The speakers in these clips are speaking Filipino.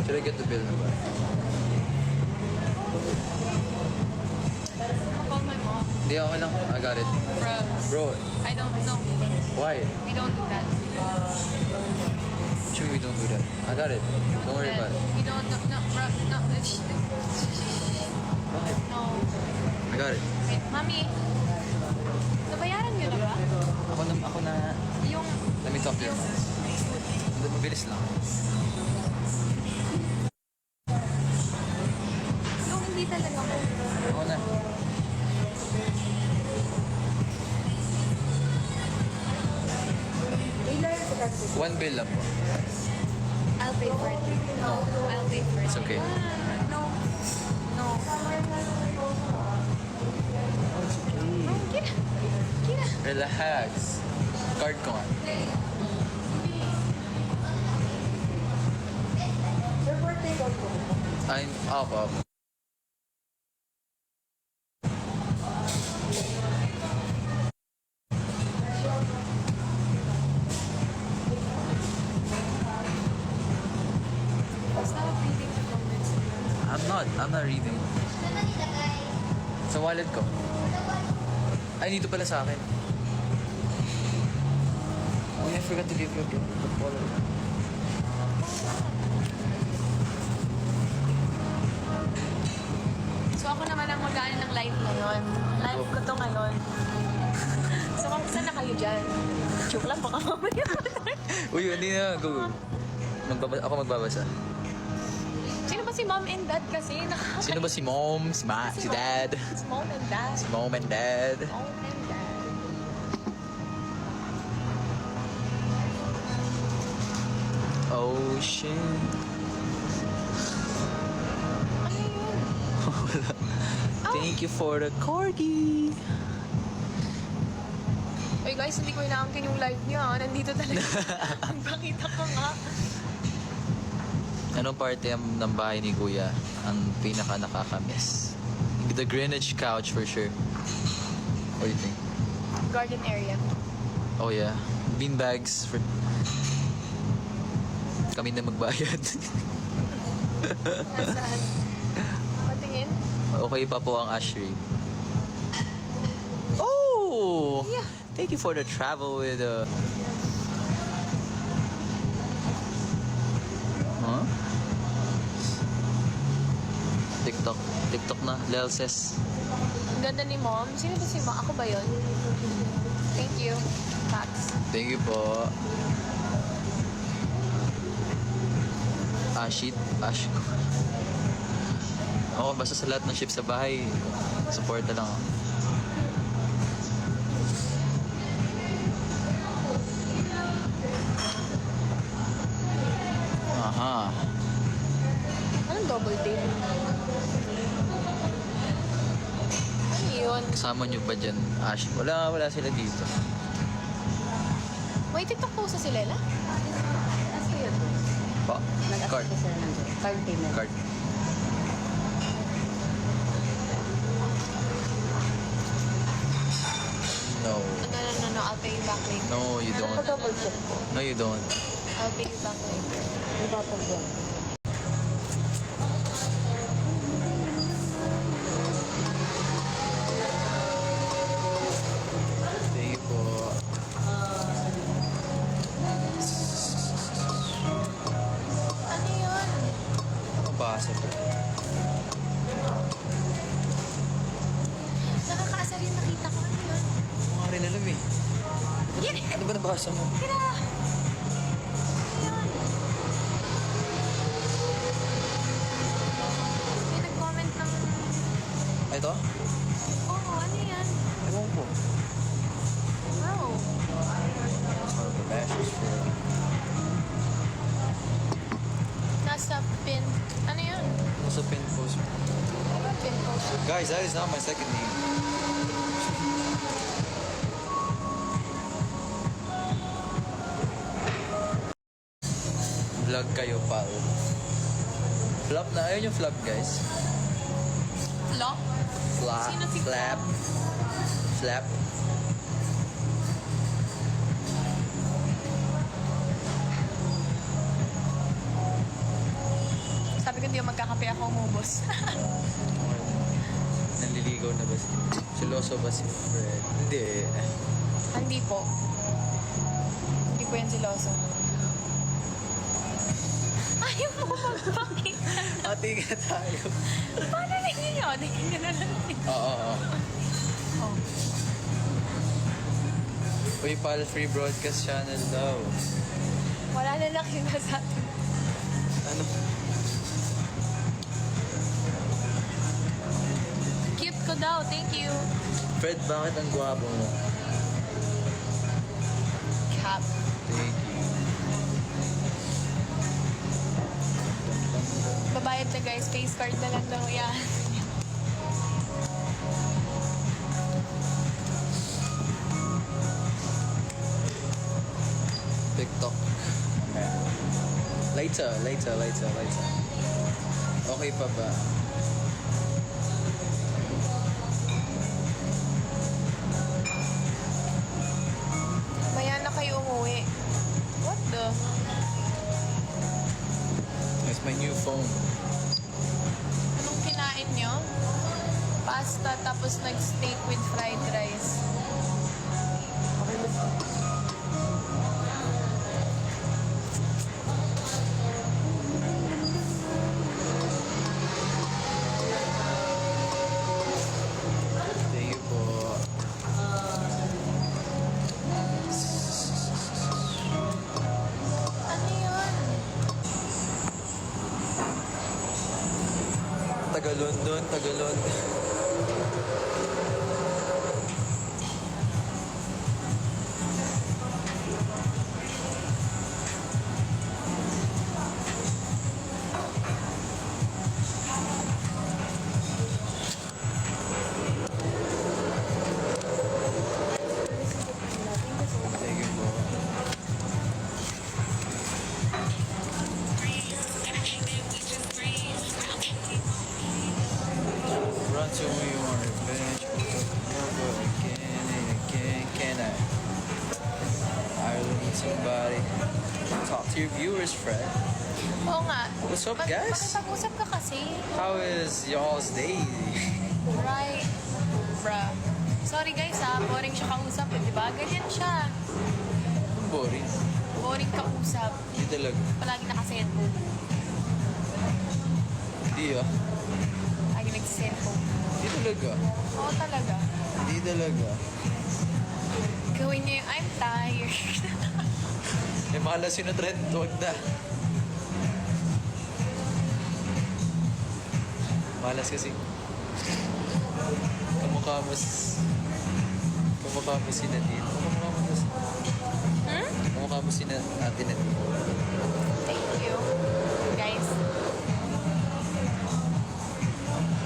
Should I get the bill? I'll call my mom. Hindi, okay lang. I got it. Bro, I don't know. why? We don't do that. Should we don't do that? I got it. Don't worry about it. We don't, no, bro, no. Bakit? No. I got it. Wait, Mami. Nabayaran niyo na ba? Ako na. Yung... Let me talk to you. Mabilis lang. Yung hindi talaga ko. Ako na. One bill lang po. I'll pay for it. No. I'll pay for it. It's okay. No. No. Kira. Kira. Relax. Card ko nga. Your birthday daw po. Ay, opo. Stop reading the comments. I'm not reading. Sa wallet ko. Ay, dito pala sa akin. Oh, I forgot to give you the wallet. So ako naman ang mag-ano ng live ngayon. Live ko to ngayon. So kamusta na kayo dyan? Joke lang, baka mamaya. Uy, hindi na. Go. Ako magbabasa. Sino ba si mom and dad kasi? Sino ba si mom? Si dad? Si mom and dad. Si mom and dad. Mom and dad. Oh, shit. Ano yun? Thank you for the corgi. Uy guys, hindi ko inaangkin yung live niya. Nandito talaga. Pakita ko nga. Anong parte ng bahay ni Kuya ang pinaka nakakamiss? The Greenwich couch for sure. What do you think? Garden area. Oh yeah. Beanbags for... Kami na magbayad. Nasaan? Patingin? Okay pa po ang Ashray. Oh! Yeah. Thank you for the travel with Huh? TikTok na. Lelses. Ang ganda ni mom. Sino ba si mom? Ako ba yun? Thank you. Thanks. Thank you po. Ashit. Oo, basta sa lahat ng ship sa bahay, support na lang ako. Aha. Anong double date? Ano yun? Kasama nyo ba dyan, Ash? Wala sila dito. Wait, TikTok po sa si Lela? Ano yun? Pa? Card. Nag-accept ka sila ng card payment. Card. No. No. I'll pay you back later. No, you don't. Double check po. No, you don't. I'll pay you back later. Di ba po yun? Thank you po. Ano yun? Mabasa po. Nakakaasa rin nakita ko. Ano yun? Mga rin alam eh. Yan! Ano ba nabasa mo? Kira! Yan! May nag-comment ng... Ito? Oo, ano yan? Ewan po. Wow! Message for... Nasa pin... Ano yun? Nasa pin post. Pin post. Guys, that is not my second name. Vlog kayo, pal. Flop na. Ayun yung flop, guys. Flop? Flap. Sino si Flap. Flap. hindi yung magkakape ako umubos. Naliligaw na ba si... Siloso ba si Fred? Hindi. Hindi po. Hindi po yan siloso. Ayaw mo magpakita. Ate nga tayo. Paano tingin nyo? Tingin nyo na lang. Oo. Oh. Uy, pal, free broadcast channel daw. Wala na nakita sa atin. Ano? Cute ko daw. Thank you. Fred, bakit ang gwapo mo? Cap. Thank you. Babayad na guys. Face card na lang daw yan. TikTok. Later. Okay pa ba? Maya na kayo umuwi. What the? It's my new phone. Anong kinain nyo? Pasta tapos nag-steak with fried rice. Thank you po. Ano yun? Tagalon. Thank you po. Run to me on revenge, over again and again. Can I really need somebody to talk to your viewers, Fred. Oo nga. What's up, guys? Makipag-usap ka kasi. How is y'all's day? Right. Bruh. Sorry guys ha, boring siya kausap eh, di ba? Ganyan siya. Boring. Boring kausap. Hindi talaga. Palagi naka-cellphone. Hindi ah. Lagi nag-cellphone. Hindi talaga. Oo talaga. Hindi talaga. Gawin niyo yung I'm tired. May malas yun na trend. Huwag na. Malas kasi. Kamukha mo si Nadine. Kamukha mo si Ate Nadine. Thank you. Guys.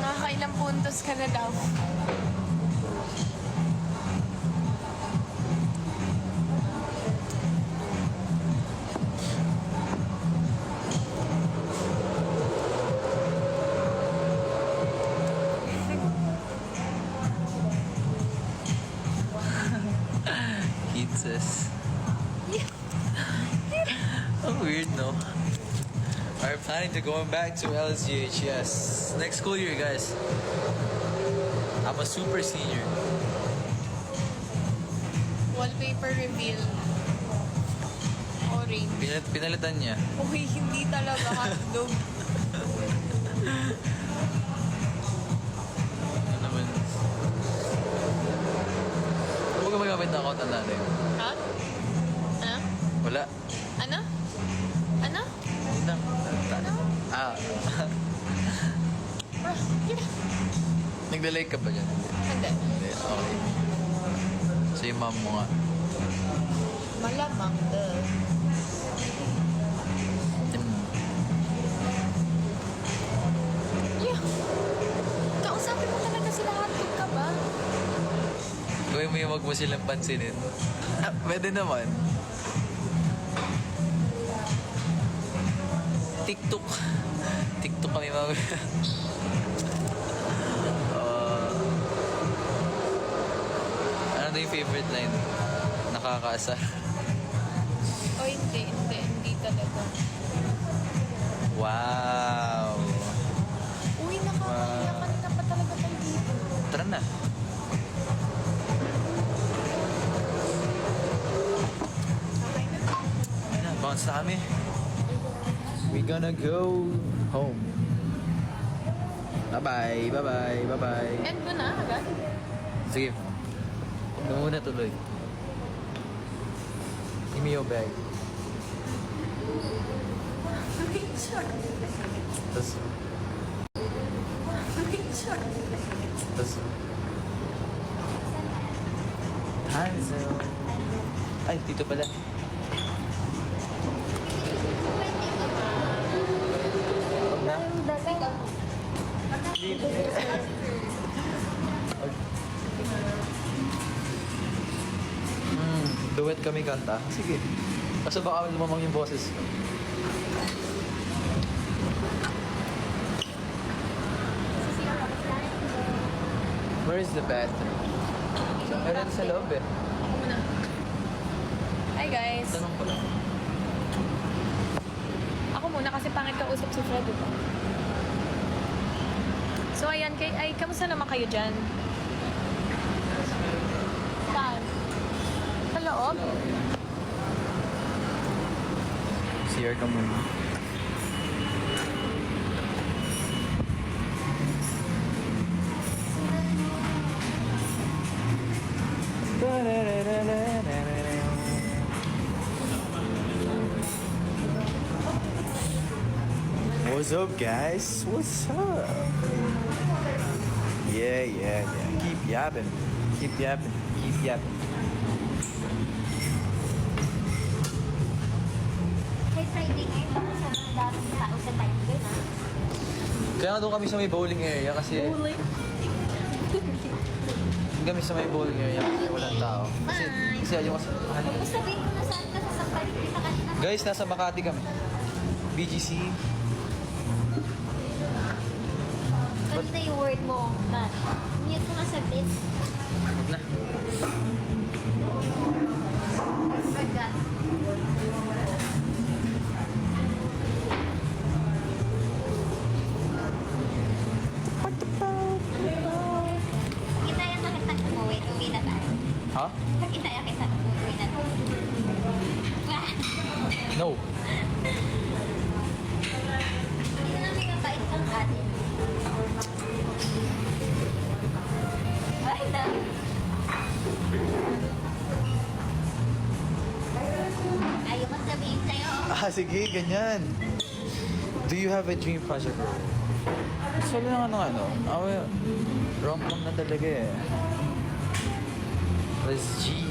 Nakakailang puntos ka na daw. Pizzas. Ang weird, no? We're planning to going back to LSGH, yes. Next school year, guys. I'm a super senior. Wallpaper reveal. Orange. Pinalitan niya. Uy, hindi talaga hotdog. Ano naman? Huwag ka magamit ng account ng nanay mo. Ha? Ano? Wala. Ano? Ano? Hindi na. Ano? Ah. Nagda-like ka ba dyan? Hindi. Hindi. Okay. So yung mom mo nga. Malamang Yeah. Kausapin mo talaga sila, hotdog ka ba? Gawin mo yung wag mo silang pansinin. Pwede naman. TikTok. TikTok kami mga... Ano na yung favorite line? Nakakaasar. O hindi talaga. Wow. Bounce na kami. We gonna go home. Bye-bye, bye-bye, bye-bye. End mo na agad? Sige. Huwag na muna tuloy. Give me your bag. Tas... Tas... Hansel. Ay, dito pala. Huwag na. Dito. Duet kami kanta. Sige. Kaso baka lumamang yung boses ko. Where is the bathroom? Meron sa loob eh. Ako muna. Hi guys. Tanong ko lang. Ako muna kasi pangit kausap si Fred, diba? So ayan, kamusta naman kayo dyan? Saan? Sa loob? CR ka muna. What's up, guys? What's up? Yeah. Keep yapping. Keep yapping. Keep yapping. Kay Friday ngayon, baka sa mga daming tao sa time doon, ha? Kaya nga doon kami sa may bowling area kasi... Bowling? Doon kami sa may bowling area kasi walang tao. Kasi yung kasi... Kung sabihin ko na saan ka sasakay, hindi ka kanina. Guys, nasa Makati kami. BGC. Kanina yung word mo, man. Mute mo nga saglit. Huwag na. Forgot. Kita yan nakita umuwi. Uwi na tayo. Ha? Kita yan kita umuwi na tayo. Wah! No. Hindi na namin mabait kang atin. Ay, dami. Ayaw ko sabihin sa'yo. Sige, ganyan. Do you have a dream project? Gusto lang ano. Rom-com na talaga eh. Let's G.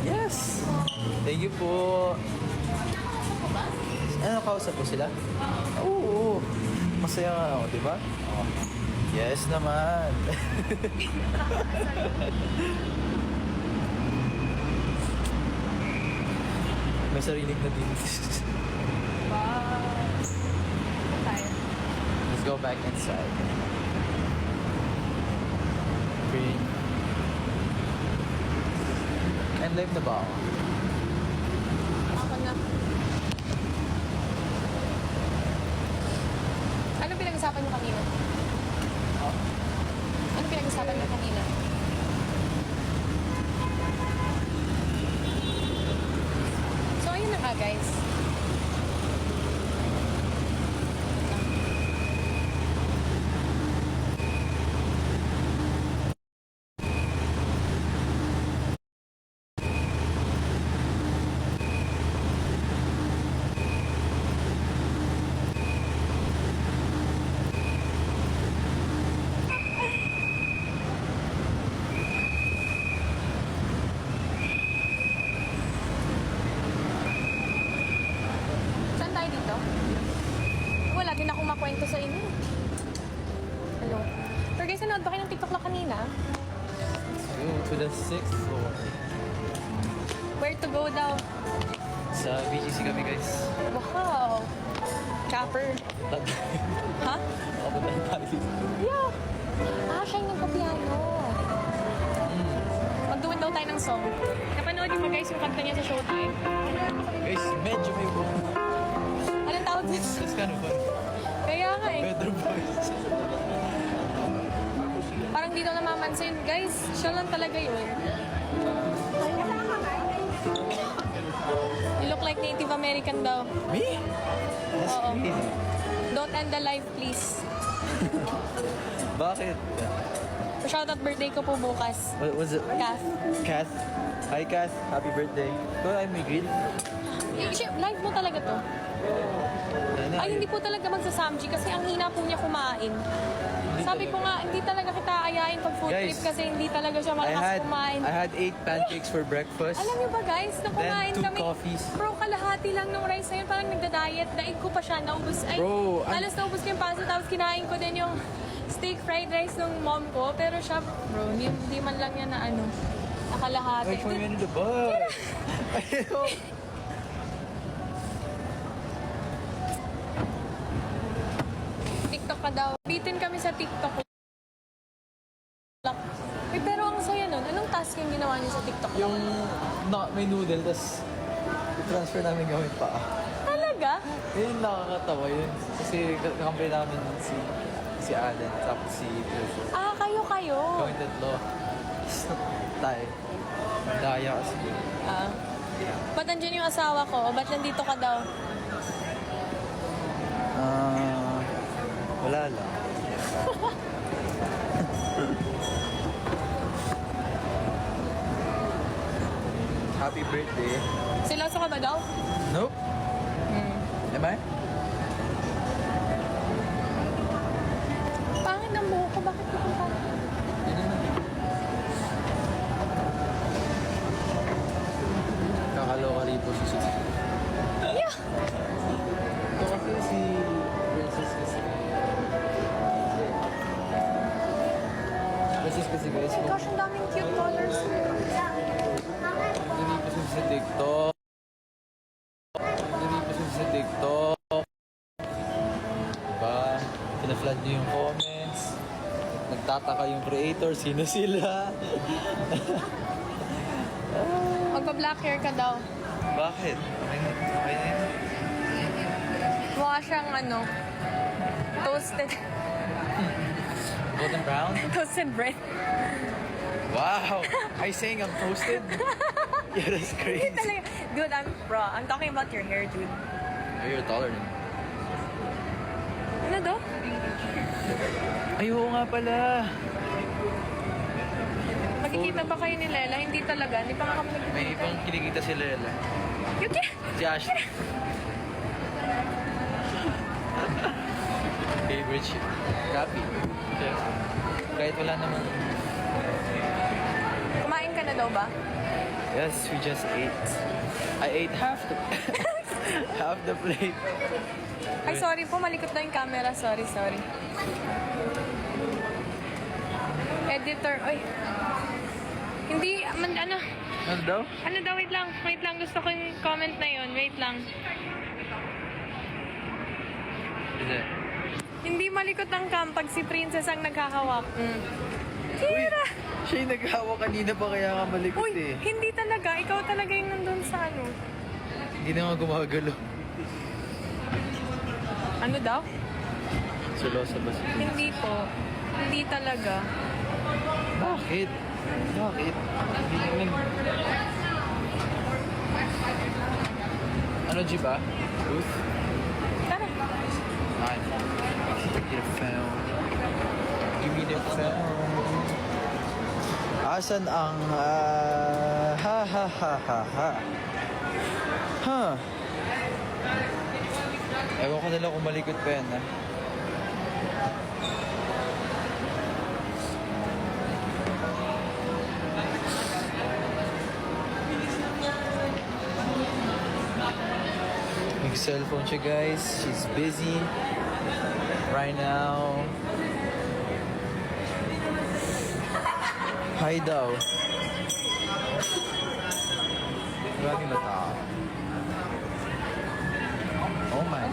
Yes! Thank you po. Ano, kausap po sila? Oo. Masaya nga ako, di ba? Oh. Yes naman. May sariling na din. Wow. Tayo. Let's go back inside. Green. And live na ba ako? Ako na. Ano pinag-usapan mo kanina? Ano pinag-usapan mo kanina? So, ayun na nga, guys. Saan tayo dito? Wala din akong makwento sa inyo. Hello. Pero guys, nanood ba kayo ng TikTok lang kanina? Go to the 6th floor. Where to go daw? Sa BGC kami, guys. Wow. Chopper. Ha? Ako ba tayo? Yeah. Ah, siya yung nagpa-piano. Magduwan daw tayo ng song. Napanood niyo ba guys yung kanta niya sa Showtime? Guys, medyo may buong. Anong tawag dito? It's kind of fun. Kaya nga eh. Bedroom boys. Parang parang hindi daw namamansin. Guys, siya lang talaga yun. You look like Native American daw. Me? That's Oo. crazy. Don't end the life, please. Bakit? Shoutout birthday ko po bukas. What was it? Kath. Kath? Hi, Kath. Happy birthday. Go, I'm Miguel. Live mo talaga to. Ay, hindi po talaga magsasamji kasi ang hina po niya kumain. Sabi ko nga, hindi talaga kita ayain pag food Guys, trip kasi hindi talaga siya malakas kumain. I had 8 pancakes for breakfast. Alam niyo ba guys, nung Then kumain 2 kami, coffees. bro, kalahati lang ng rice na yun, parang nagda-diet, daig ko pa siya, naubos, ay, Bro, halos naubos ko yung pasta, tapos kinain ko din yung steak fried rice ng mom ko, pero siya, bro, hindi man lang yan na ano, nakalahati. Wait for me in the bus. Ayaw. TikTok ka daw. Bitin kami sa TikTok. Uy, pero ang saya nun. Anong task yung ginawa niyo sa TikTok? Yung may noodle, tapos i-transfer namin gamit pa. Talaga? Yun, nakakatawa yun. Kasi kakampi namin si Alan, tapos si Pilfo. Ah, kayo. Gawin tatlo. Tayo. Daya kasi. Ah. Ba't nandyan yung asawa ko? O ba't nandito ka daw? Wala lang. Happy birthday. Siloso ka ba daw? Nope. Am I? Pangit ang buhok ko. Bakit ko pa? Kakaloka rin po si Susie. Yeah. Ito kasi si Princess kasi. Princess kasi guys. Oh my gosh, ang daming cute colors. Hindi pa siya sa TikTok. Hindi pa siya sa TikTok. Diba? Pina-flood niyo yung comments. Nagtataka yung creator. Sino sila? Magpa-black hair ka daw. Bakit? Okay na yun. Mukha siyang ano, toasted. Golden brown? Toasted bread. Wow! Are you saying I'm toasted? Yeah, that's crazy. Talaga. Dude, I'm talking about your hair, dude. Oh, you're taller than me. Ano daw? Ay, oo nga pala. Magkikita ba kayo ni Lela? Hindi talaga. Hindi pa nga kami May nagkikita. ibang kinikita si Lela. Yuki! Si Ashley. Favorite shit. Copy. Yeah. Kahit wala naman. Kumain ka na daw ba? Yes, we just ate. I ate half the plate. Ay, sorry po. Malikot na yung camera. Sorry. Editor. Ay. Hindi. Ano? Ano daw? Ano daw? Wait lang. Gusto ko yung comment na yun. Wait lang. Is it? Hindi malikot ang cam pag si Princess ang naghahawak. Tira! Siya yung naghawa kanina pa kaya ka malikot Uy, eh. hindi talaga. Ikaw talaga yung nandun sa ano. Hindi na nga gumagalo. Ano daw? Sulosa ba siya? Hindi po. Hindi talaga. Bakit? Hindi naman. Ano, G ba? Ruth? Tara. Fine. Get a phone. Give me the phone. Asan ang ha. Huh. Ewan ko nila kung malikot pa yan, ha? May cellphone siya, guys. She's busy right now. Hi daw. Maraming na tao. Oh my.